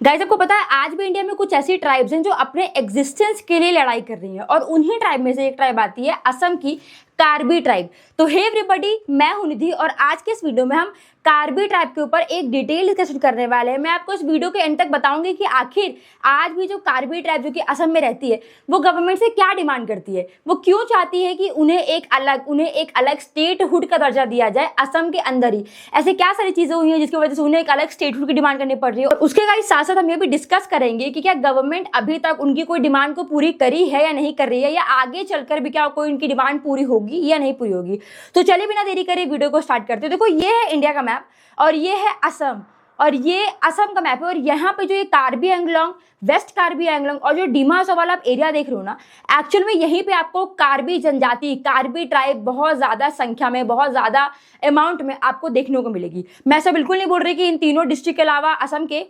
Guys आपको पता है आज भी इंडिया में कुछ ऐसी ट्राइब्स हैं जो अपने एग्जिस्टेंस के लिए लड़ाई कर रही हैं और उन्हीं ट्राइब में से एक ट्राइब आती है असम की कार्बी ट्राइब। तो हे एवरीबॉडी, मैं हूं निधि और आज के इस वीडियो में हम कार्बी ट्राइब के ऊपर एक डिटेल डिस्कशन करने वाले हैं। मैं आपको इस वीडियो के एंड तक बताऊंगी कि आखिर आज भी जो कार्बी ट्राइब जो कि असम में रहती है वो गवर्नमेंट से क्या डिमांड करती है, वो क्यों चाहती है कि उन्हें एक अलग स्टेटहुड का दर्जा दिया जाए असम के अंदर ही। ऐसे क्या सारी चीजें हुई हैं जिसकी वजह से उन्हें एक अलग स्टेटहुड की डिमांड करनी पड़ रही है और उसके गाइस साथ साथ हम ये भी डिस्कस करेंगे कि क्या गवर्नमेंट अभी तक उनकी कोई डिमांड को पूरी करी है या नहीं कर रही है, या आगे चलकर भी क्या कोई उनकी डिमांड पूरी होगी या नहीं पूरी होगी। तो चलिए बिना देरी करे वीडियो को स्टार्ट करते हैं। देखो ये है इंडिया का मैप और ये है असम, और ये असम का मैप है और यहाँ पे जो ये कार्बी एंगलोंग, वेस्ट कार्बी एंगलोंग और जो डिमा हसाओ वाला आप एरिया देख रहे हो ना, एक्चुअल में यहीं पे आपको कार्बी जनजाति, कार्बी ट्राइब बहुत ज्यादा संख्या में, बहुत ज्यादा अमाउंट में आपको देखने को मिलेगी। मैं ऐसा बिल्कुल नहीं बोल रही कि इन तीनों डिस्ट्रिक्ट के अलावा असम के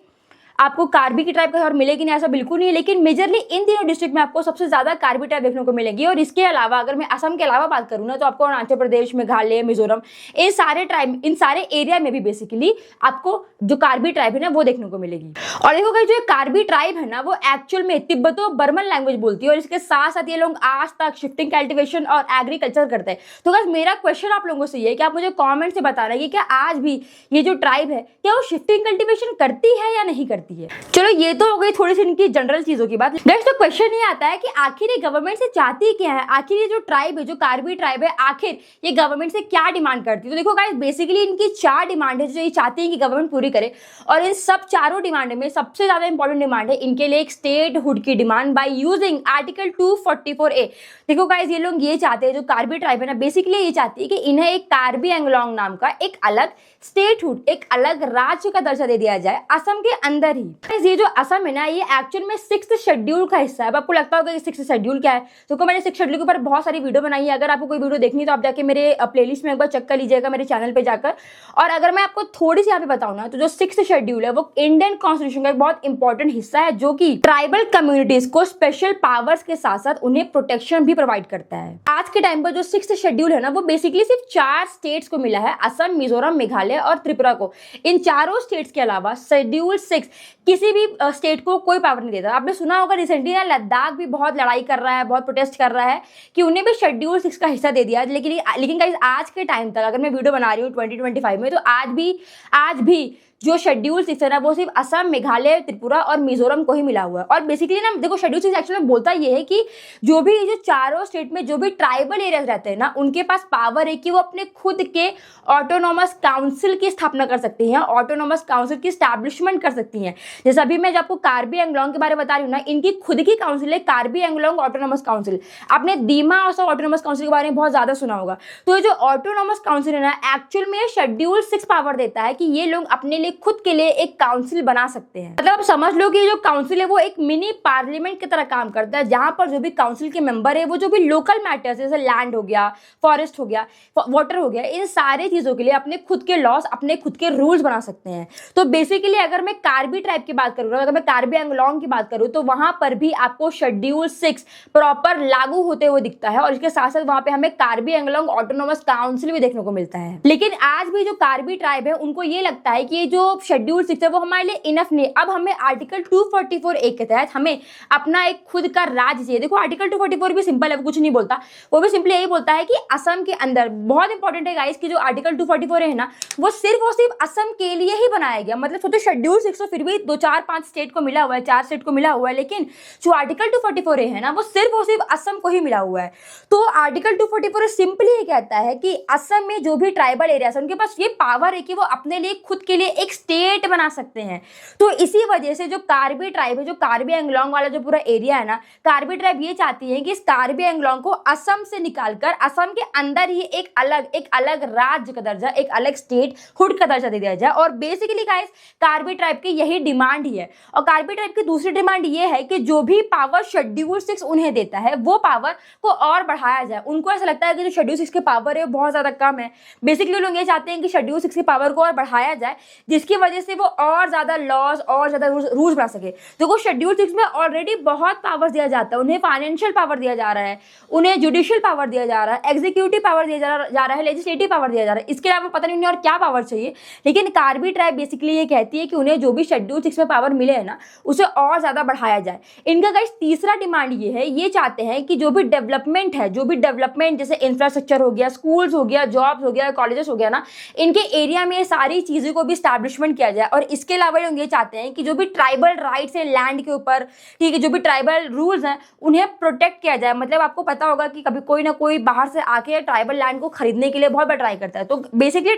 आपको कार्बी की ट्राइब कहीं और मिलेगी नहीं, ऐसा बिल्कुल नहीं है, लेकिन मेजरली इन तीनों डिस्ट्रिक्ट में आपको सबसे ज्यादा कार्बी ट्राइब देखने को मिलेगी। और इसके अलावा अगर मैं असम के अलावा बात करूँ ना तो आपको अरुणाचल प्रदेश, मेघालय, मिजोरम, इन सारे ट्राइब, इन सारे एरिया में भी बेसिकली आपको जो कार्बी ट्राइब है ना वो देखने को मिलेगी। और देखो गाइस, जो कार्बी ट्राइब है ना वो एक्चुअल में तिब्बतो बर्मन लैंग्वेज बोलती है और इसके साथ साथ ये लोग आज तक शिफ्टिंग कल्टिवेशन और एग्रीकल्चर करते हैं। तो गाइस मेरा क्वेश्चन आप लोगों से ये है कि आप मुझे कॉमेंट से बताना है कि क्या आज भी ये जो ट्राइब है क्या वो शिफ्टिंग कल्टिवेशन करती है या नहीं करती है। चलो ये तो हो गई थोड़ी सी इनकी जनरल चीजों की बात। नेक्स्ट तो क्वेश्चन ये आता है कि आखिर ये गवर्नमेंट से चाहती क्या है, आखिर ये जो ट्राइब है, जो कार्बी ट्राइब है, आखिर ये गवर्नमेंट से क्या डिमांड करती है। तो देखो गाइस, बेसिकली इनकी 4 डिमांड है जो ये चाहती है कि गवर्नमेंट पूरी करे, और इन सब चारों डिमांड में सबसे ज्यादा इंपॉर्टेंट डिमांड है इनके लिए एक स्टेटहुड की demand by using article 244A। देखो गाइस, ये लोग ये चाहते हैं, जो कार्बी ट्राइब है ना, बेसिकली ये चाहती है कि इन्हें एक कार्बी एंगलोंग नाम का एक अलग स्टेटहुड, एक अलग राज्य का दर्जा दे दिया जाए असम के अंदर ही। ये जो असम है ना, ये एक्चुअल में 6th शेड्यूल का हिस्सा है। अब आपको लगता होगा कि 6th शेड्यूल क्या है, तो मैंने 6th शेड्यूल के ऊपर बहुत सारी वीडियो बनाई है। अगर आपको कोई वीडियो देखनी है तो आप जाके मेरे प्लेलिस्ट में एक बार चेक कर लीजिएगा, मेरे चैनल पे जाकर। और अगर मैं आपको थोड़ी सी यहाँ पे बताऊँ ना, तो जो 6th शेड्यूल है वो इंडियन कॉन्स्टिट्यूशन का एक बहुत इंपॉर्टेंट हिस्सा है जो कि ट्राइबल कम्युनिटीज को स्पेशल पावर्स के साथ साथ उन्हें प्रोटेक्शन भी प्रोवाइड करता है। आज के टाइम पर जो 6th शेड्यूल है ना वो बेसिकली सिर्फ 4 स्टेट्स को मिला है, असम, मिजोरम, मेघालय और त्रिपुरा को। इन चारों स्टेट्स के अलावा शेड्यूल 6 किसी भी स्टेट को कोई पावर नहीं देता। आपने सुना होगा रिसेंटली ना लद्दाख भी बहुत लड़ाई कर रहा है, बहुत प्रोटेस्ट कर रहा है कि उन्हें भी शेड्यूल 6 का हिस्सा दे दिया। लेकिन गाइस, आज के टाइम तक अगर मैं वीडियो बना रही हूँ 2025 में, तो आज भी जो शेड्यूल 6 है ना वो सिर्फ असम, मेघालय, त्रिपुरा और मिजोरम को ही मिला हुआ है। और बेसिकली ना देखो, शेड्यूल 6 एक्चुअली में बोलता ये है कि जो भी जो चारों स्टेट में जो भी ट्राइबल एरियाज रहते हैं ना, उनके पास पावर है कि वो अपने खुद के ऑटोनोमस काउंसिल की स्थापना कर सकती हैं, ऑटोनोमस काउंसिल की स्टैब्लिशमेंट कर सकती हैं। जैसे अभी मैं जब आपको कार्बी एंगलोंग के बारे में बता रही हूँ ना, इनकी खुद की काउंसिल है कार्बी एंगलोंग ऑटोनोमस काउंसिल। आपने दीमा हसाओ ऑटोनोमस काउंसिल के बारे में बहुत ज्यादा सुना होगा। तो ये जो ऑटोनोमस काउंसिल है ना, एक्चुअल में शेड्यूल 6 पावर देता है कि ये लोग अपने लिए खुद के लिए एक काउंसिल बना सकते हैं। मतलब आप समझ लो कि जो काउंसिल है वो एक मिनी पार्लियामेंट की तरह काम करता है, जहां पर जो भी काउंसिल के मेंबर है वो जो भी लोकल मैटर्स जैसे लैंड हो गया, फॉरेस्ट हो गया, वाटर हो गया, इन सारे चीजों के लिए अपने खुद के लॉस, अपने खुद के रूल्स बना सकते हैं। तो बेसिकली अगर मैं कार्बी ट्राइब की बात करूँ, अगर मैं कार्बी एंगलोंग की बात करूँ, तो वहां पर भी आपको शेड्यूल 6 प्रॉपर लागू होते हुए दिखता है और इसके साथ साथ वहां पे हमें कार्बी एंगलोंग ऑटोनोमस काउंसिल भी देखने को मिलता है। लेकिन आज भी जो कार्बी ट्राइब है उनको ये लगता है कि ये जो शेड्यूल 6 है वो हमारे लिए इनफ नहीं। अब हमें आर्टिकल 244A के तहत हमें अपना एक खुद का राज्य चाहिए। देखो आर्टिकल 244 भी सिंपल है, वो कुछ नहीं बोलता, वो भी सिंपली यही बोलता है कि असम के अंदर, बहुत इंपॉर्टेंट है गाइस कि जो आर्टिकल 244 है ना वो सिर्फ असम के लिए ही बनाया गया। मतलब सोचो शेड्यूल 6 तो फिर भी 2, 4, 5 स्टेट को मिला हुआ है, 4 स्टेट को मिला हुआ है, लेकिन जो आर्टिकल 244 है ना वो सिर्फ असम को ही मिला हुआ है। तो आर्टिकल 244 सिंपली ये कहता है कि असम में जो भी ट्राइबल एरिया है उनके पास ये पावर है कि वो अपने लिए खुद के लिए एक स्टेट बना सकते हैं। तो इसी वजह से जो कार्बी ट्राइब है, जो कार्बी एंगलोंग वाला जो पूरा एरिया है ना, कार्बी ट्राइब ये चाहती है कि इस कार्बी एंगलोंग को असम से निकालकर असम के अंदर ही एक अलग राज्य का दर्जा, एक अलग स्टेट हुड का दर्जा दे दिया जाए। और बेसिकली गाइस, कार्बी ट्राइब की यही डिमांड ही है। और कार्बी ट्राइब की दूसरी डिमांड ये है कि जो भी पावर शेड्यूल 6 उन्हें देता है वो पावर को और बढ़ाया जाए। उनको ऐसा लगता है कि जो शेड्यूल 6 की पावर है वो बहुत ज्यादा कम है। बेसिकली लोग ये चाहते हैं कि शेड्यूल 6 की पावर को और बढ़ाया जाए, जिसकी वजह से वो और ज्यादा लॉज और ज्यादा रूल्स बना सके। देखो शेड्यूल 6 में ऑलरेडी बहुत पावर्स दिया जाता है, उन्हें फाइनेंशियल पावर दिया जा रहा है, उन्हें जुडिशियल पावर दिया जा रहा है, एग्जीक्यूटिव पावर दिया जा रहा है, लेजिस्लेटिव पावर दिया जा रहा है। इसके अलावा पता नहीं उन्हें और क्या पावर चाहिए, लेकिन कार्बी ट्राइब बेसिकली ये कहती है कि उन्हें जो भी शेड्यूल 6 में पावर मिले है ना, उसे और ज्यादा बढ़ाया जाए। इनका गाइस तीसरा डिमांड ये है, ये चाहते हैं कि जो भी डेवलपमेंट है, जो भी डेवलपमेंट जैसे इंफ्रास्ट्रक्चर हो गया, स्कूल्स हो गया, जॉब्स हो गया, कॉलेजेस हो गया ना, इनके एरिया में सारी चीजों को भी स्टैब्लिशमेंट किया जाए। और इसके अलावा लोग ये चाहते हैं कि जो भी ट्राइबल राइट्स है लैंड के ऊपर, ठीक है, जो भी ट्राइबल रूल्स हैं उन्हें प्रोटेक्ट किया जाए। मतलब आपको पता होगा कि कभी कोई ना कोई बाहर से आके ट्राइबल लैंड को खरीदने के लिए बहुत बार ट्राई करता है। तो बेसिकली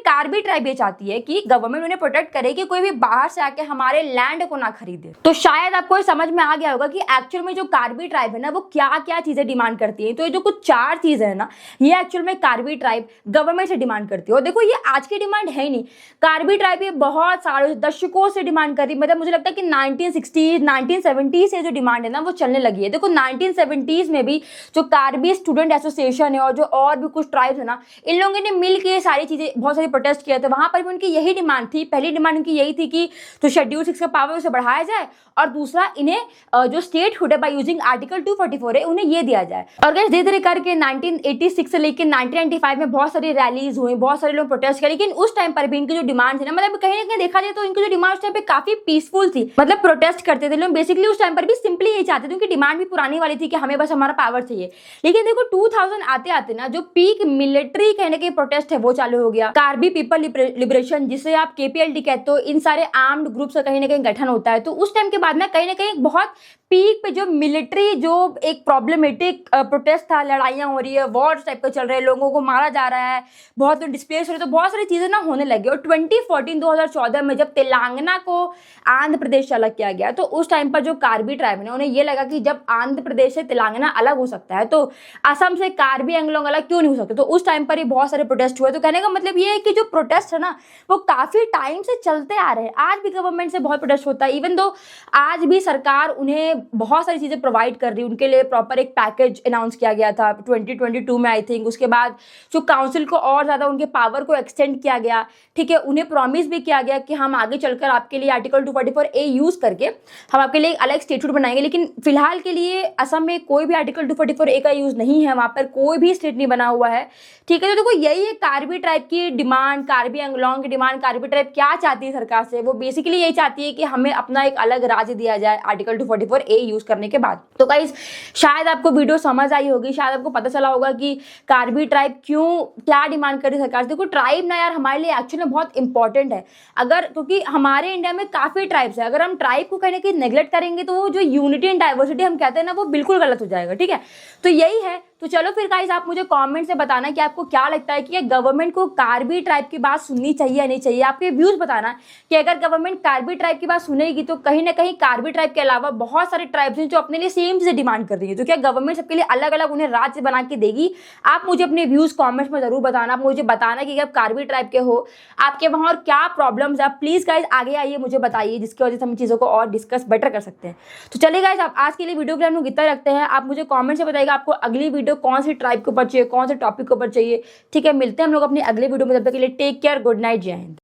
कार्बी ट्राइब ये चाहती है कि गवर्नमेंट उन्हें प्रोटेक्ट करे कि कोई भी बाहर से आके हमारे लैंड को ना खरीदे। तो शायद आपको समझ में आ गया होगा कि एक्चुअल में जो कार्बी ट्राइब है ना, वो क्या क्या चीजें डिमांड करती है। तो ये जो कुछ 4 चीजें है ना, ये एक्चुअल में कार्बी ट्राइब गवर्नमेंट से डिमांड करती है। और देखो ये आज की डिमांड है ही नहीं, कार्बी ट्राइब ये बहुत सालों दशकों से डिमांड कर रही है। मतलब मुझे लगता है कि 1960 1970 से जो डिमांड है ना वो चलने लगी है। देखो 1970s में भी जो कार्बी स्टूडेंट एसोसिएशन है और जो और भी कुछ ट्राइब्स है ना, इन लोगों ने मिल के सारी चीजें बहुत सारी प्रोटेस्ट किया था। वहां पर भी उनकी यही डिमांड थी। पहली डिमांड उनकी यही थी कि जो शेड्यूल 6 का पावर उसे बढ़ाया जाए, और दूसरा इन्हें जो स्टेटहुड है बाय यूजिंग आर्टिकल 244 है उन्हें ये दिया जाए। और गाइस धीरे धीरे करके 1986 से लेकर 1995 में बहुत सारी रैलीज हुई, बहुत सारे लोग प्रोटेस्ट किए, लेकिन उस टाइम पर भी इनकी जो डिमांड थी ना, मतलब कहीं ना कहीं देखा जाए तो इनकी जो डिमांड उस टाइम पे काफी पीसफुल थी। मतलब प्रोटेस्ट करते थे लोग, बेसिकली उस टाइम पर भी सिंपली यही चाहते थे। उनकी डिमांड भी पुरानी वाली थी कि हमें बस हमारा पावर चाहिए। लेकिन देखो 2000 आते आते ना जो पीक मिलिट्री कहने के प्रोटेस्ट है वो चालू हो गया। कार्बी पीपल लिबरेशन, जिसे आप KPLD कहते हो, इन सारे आर्म्ड ग्रुप का कहीं ना कहीं गठन होता है। तो उस टाइम के बाद ना कहीं बहुत पीक पे जो मिलिट्री जो एक प्रॉब्लमेटिक प्रोटेस्ट था, लड़ाइयाँ हो रही है, वॉर टाइप का चल रहे हैं, लोगों को मारा जा रहा है, बहुत लोग डिस्प्लेस हो रहे हैं, तो बहुत सारी चीजें ना होने लगी। और 2014 में जब तेलंगाना को आंध्र प्रदेश से अलग किया गया, तो उस टाइम पर जो कार्बी ट्राइब ने, उन्हें ये लगा कि जब आंध्र प्रदेश से तेलंगाना अलग हो सकता है तो असम से कार्बी एंगलोंग अलग क्यों नहीं हो सकते। तो उस टाइम पर ही बहुत सारे प्रोटेस्ट हुए। तो कहने का मतलब ये है कि जो प्रोटेस्ट है ना वो काफी टाइम से चलते आ रहे हैं। आज भी गवर्नमेंट से बहुत प्रोटेस्ट होता है, इवन दो आज भी सरकार उन्हें बहुत सारी चीजें प्रोवाइड कर रही है। उनके लिए प्रॉपर एक पैकेज अनाउंस किया गया था 2022 में आई थिंक। उसके बाद जो काउंसिल को और ज्यादा उनके पावर को एक्सटेंड किया गया, ठीक है। उन्हें प्रॉमिस भी किया गया कि हम आगे चलकर आपके लिए आर्टिकल 244A यूज करके हम आपके लिए एक अलग स्टेटहुड बनाएंगे। लेकिन फिलहाल के लिए असम में कोई भी आर्टिकल 244A का यूज नहीं है, वहां पर कोई भी स्टेट नहीं बना हुआ है, ठीक है। तो देखो यही है कार्बी ट्राइब की डिमांड, कार्बी एंगलोंग की डिमांड। कार्बी ट्राइब क्या चाहती है सरकार से, वो बेसिकली यही चाहती है कि हमें अपना एक अलग राज्य दिया जाए आर्टिकल 244A यूज करने के बाद। तो गाइस शायद आपको वीडियो समझ आई होगी, शायद आपको पता चला होगा कि कार्बी ट्राइब क्यों क्या डिमांड कर रही है सरकार से। देखो ट्राइब ना यार हमारे लिए एक्चुअली बहुत इंपॉर्टेंट है, अगर क्योंकि हमारे इंडिया में काफी ट्राइब्स है। अगर हम ट्राइब को कहीं ना कहीं नेग्लेक्ट करेंगे तो वो जो यूनिटी एंड डाइवर्सिटी हम कहते हैं ना, वो बिल्कुल गलत हो जाएगा, ठीक है। तो यही है। तो चलो फिर गाइस आप मुझे कमेंट से बताना कि आपको क्या लगता है कि गवर्नमेंट को कार्बी ट्राइब की बात सुननी चाहिए या नहीं चाहिए। आपके व्यूज बताना कि अगर गवर्नमेंट कार्बी ट्राइब की बात सुनेगी तो कहीं ना कहीं कार्बी ट्राइब के अलावा बहुत सारे ट्राइब्स हैं जो अपने लिए सेम चीजें डिमांड कर रही है। तो क्या गवर्नमेंट सबके लिए अलग अलग उन्हें राज्य बना के देगी? आप मुझे अपने व्यूज कॉमेंट्स में जरूर बताना। आप मुझे बताना कि आप कार्बी ट्राइब के हो, आपके वहां और क्या प्रॉब्लम्स है। आप प्लीज गाइज आगे आइए, मुझे बताइए, जिसकी वजह से हम चीजों को और डिस्कस बेटर कर सकते हैं। तो चलिए गाइज आप आज के लिए वीडियो के लिए हम लोग इतना रखते हैं। आप मुझे कॉमेंट से बताइएगा आपको अगली वीडियो कौन सी ट्राइब के ऊपर चाहिए, कौन से टॉपिक के ऊपर चाहिए, ठीक है। मिलते हैं हम लोग अपनी अगले वीडियो में, तब तक के लिए टेक केयर, गुड नाइट, जय हिंद।